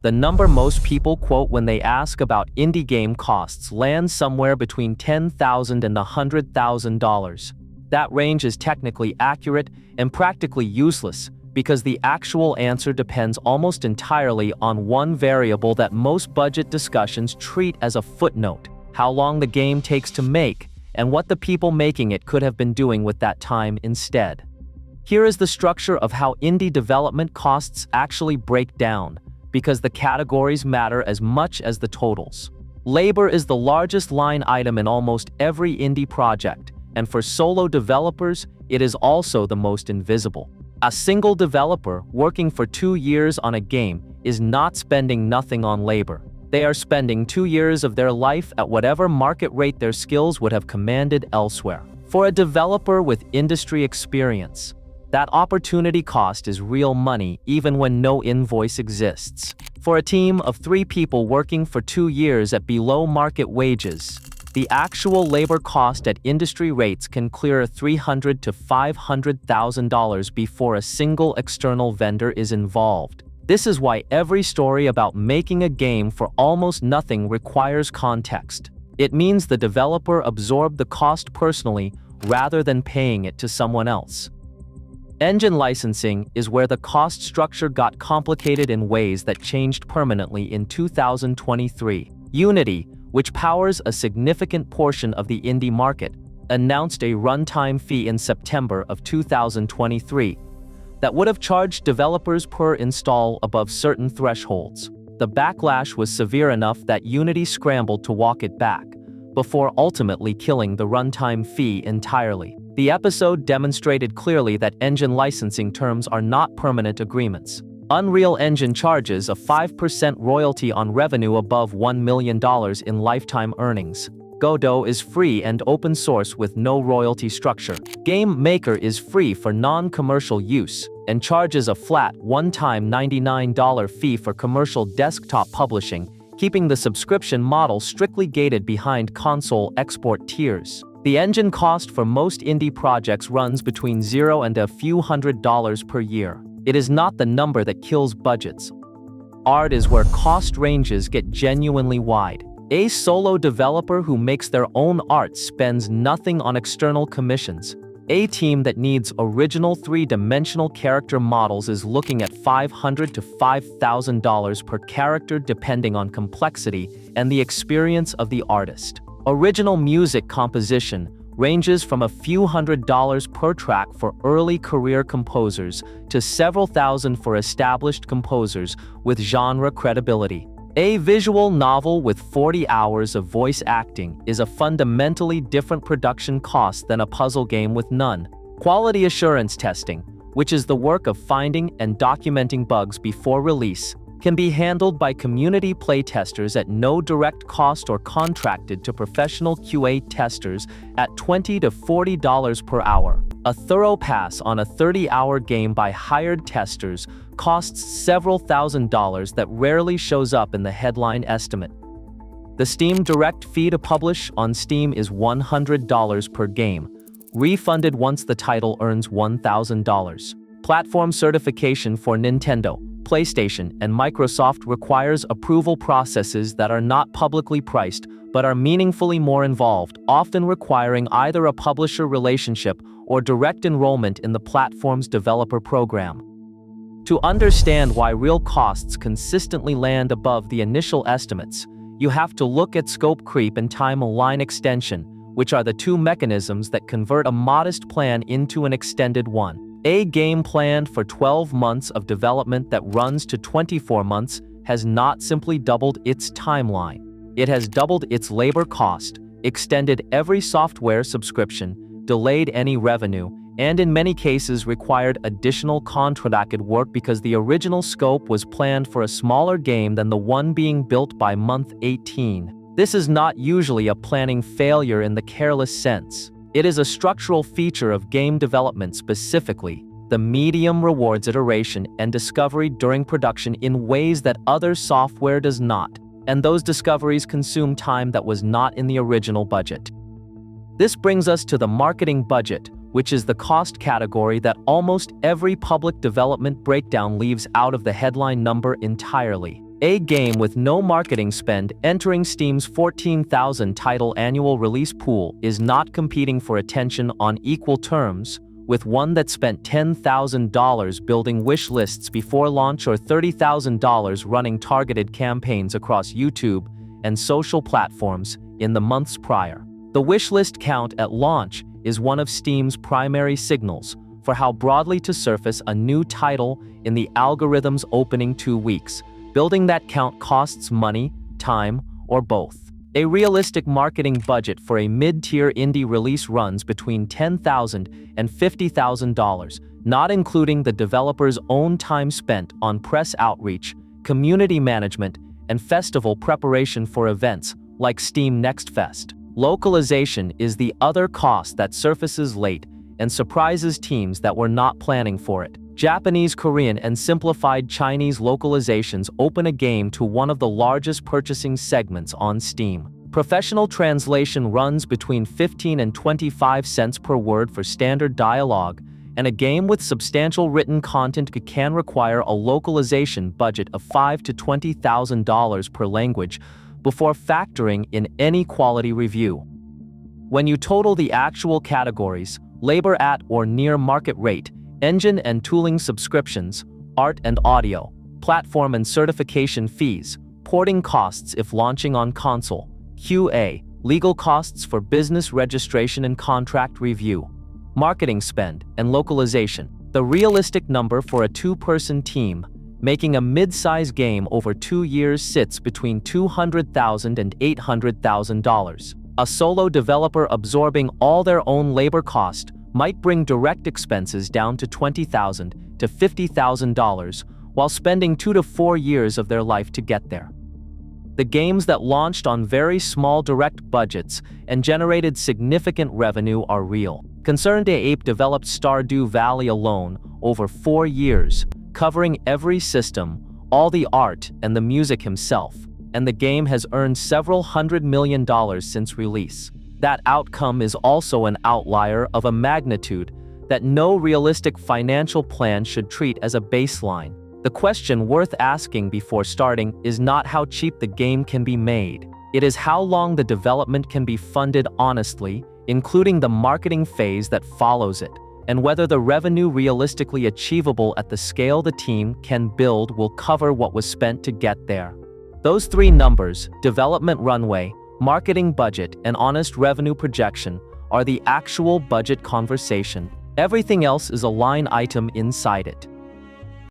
The number most people quote when they ask about indie game costs lands somewhere between $10,000 and $100,000. That range is technically accurate and practically useless because the actual answer depends almost entirely on one variable that most budget discussions treat as a footnote: how long the game takes to make and what the people making it could have been doing with that time instead. Here is the structure of how indie development costs actually break down, because the categories matter as much as the totals. Labor is the largest line item in almost every indie project, and for solo developers, it is also the most invisible. A single developer working for 2 years on a game is not spending nothing on labor. They are spending 2 years of their life at whatever market rate their skills would have commanded elsewhere. For a developer with industry experience, that opportunity cost is real money even when no invoice exists. For a team of 3 people working for 2 years at below market wages, the actual labor cost at industry rates can clear $300,000 to $500,000 before a single external vendor is involved. This is why every story about making a game for almost nothing requires context. It means the developer absorbed the cost personally rather than paying it to someone else. Engine licensing is where the cost structure got complicated in ways that changed permanently in 2023. Unity, which powers a significant portion of the indie market, announced a runtime fee in September of 2023 that would have charged developers per install above certain thresholds. The backlash was severe enough that Unity scrambled to walk it back, before ultimately killing the runtime fee entirely. The episode demonstrated clearly that engine licensing terms are not permanent agreements. Unreal Engine charges a 5% royalty on revenue above $1 million in lifetime earnings. Godot is free and open source with no royalty structure. GameMaker is free for non-commercial use and charges a flat, one-time $99 fee for commercial desktop publishing, keeping the subscription model strictly gated behind console export tiers. The engine cost for most indie projects runs between $0 and a few $100s per year. It is not the number that kills budgets. Art is where cost ranges get genuinely wide. A solo developer who makes their own art spends nothing on external commissions. A team that needs original 3-dimensional character models is looking at $500 to $5,000 per character depending on complexity and the experience of the artist. Original music composition ranges from a few $100s per track for early career composers to several thousand for established composers with genre credibility. A visual novel with 40 hours of voice acting is a fundamentally different production cost than a puzzle game with none. Quality assurance testing, which is the work of finding and documenting bugs before release, can be handled by community playtesters at no direct cost or contracted to professional QA testers at $20 to $40 per hour. A thorough pass on a 30-hour game by hired testers costs several $1,000s that rarely shows up in the headline estimate. The Steam direct fee to publish on Steam is $100 per game, refunded once the title earns $1,000. Platform certification for Nintendo, PlayStation, and Microsoft requires approval processes that are not publicly priced but are meaningfully more involved, often requiring either a publisher relationship or direct enrollment in the platform's developer program. To understand why real costs consistently land above the initial estimates, you have to look at scope creep and timeline extension, which are the two mechanisms that convert a modest plan into an extended one. A game planned for 12 months of development that runs to 24 months has not simply doubled its timeline. It has doubled its labor cost, extended every software subscription, delayed any revenue, and in many cases required additional contracted work because the original scope was planned for a smaller game than the one being built by month 18. This is not usually a planning failure in the careless sense. It is a structural feature of game development specifically. The medium rewards iteration and discovery during production in ways that other software does not, and those discoveries consume time that was not in the original budget. This brings us to the marketing budget, which is the cost category that almost every public development breakdown leaves out of the headline number entirely. A game with no marketing spend entering Steam's 14,000 title annual release pool is not competing for attention on equal terms with one that spent $10,000 building wish lists before launch or $30,000 running targeted campaigns across YouTube and social platforms in the months prior. The wishlist count at launch is one of Steam's primary signals for how broadly to surface a new title in the algorithm's opening 2 weeks. Building that count costs money, time, or both. A realistic marketing budget for a mid-tier indie release runs between $10,000 and $50,000, not including the developer's own time spent on press outreach, community management, and festival preparation for events like Steam Next Fest. Localization is the other cost that surfaces late and surprises teams that were not planning for it. Japanese, Korean, and simplified Chinese localizations open a game to one of the largest purchasing segments on Steam. Professional translation runs between 15 and 25 cents per word for standard dialogue, and a game with substantial written content can require a localization budget of $5,000 to $20,000 per language before factoring in any quality review. When you total the actual categories, labor at or near market rate, engine and tooling subscriptions, art and audio, platform and certification fees, porting costs if launching on console, QA, legal costs for business registration and contract review, marketing spend, and localization, the realistic number for a 2-person team making a mid-size game over 2 years sits between $200,000 and $800,000. A solo developer absorbing all their own labor cost might bring direct expenses down to $20,000 to $50,000 while spending 2 to 4 years of their life to get there. The games that launched on very small direct budgets and generated significant revenue are real. Concerned Ape developed Stardew Valley alone over 4 years, covering every system, all the art and the music himself, and the game has earned several $100 million since release. That outcome is also an outlier of a magnitude that no realistic financial plan should treat as a baseline. The question worth asking before starting is not how cheap the game can be made. It is how long the development can be funded honestly, including the marketing phase that follows it, and whether the revenue realistically achievable at the scale the team can build will cover what was spent to get there. Those 3 numbers, development runway, marketing budget, and honest revenue projection, are the actual budget conversation. Everything else is a line item inside it.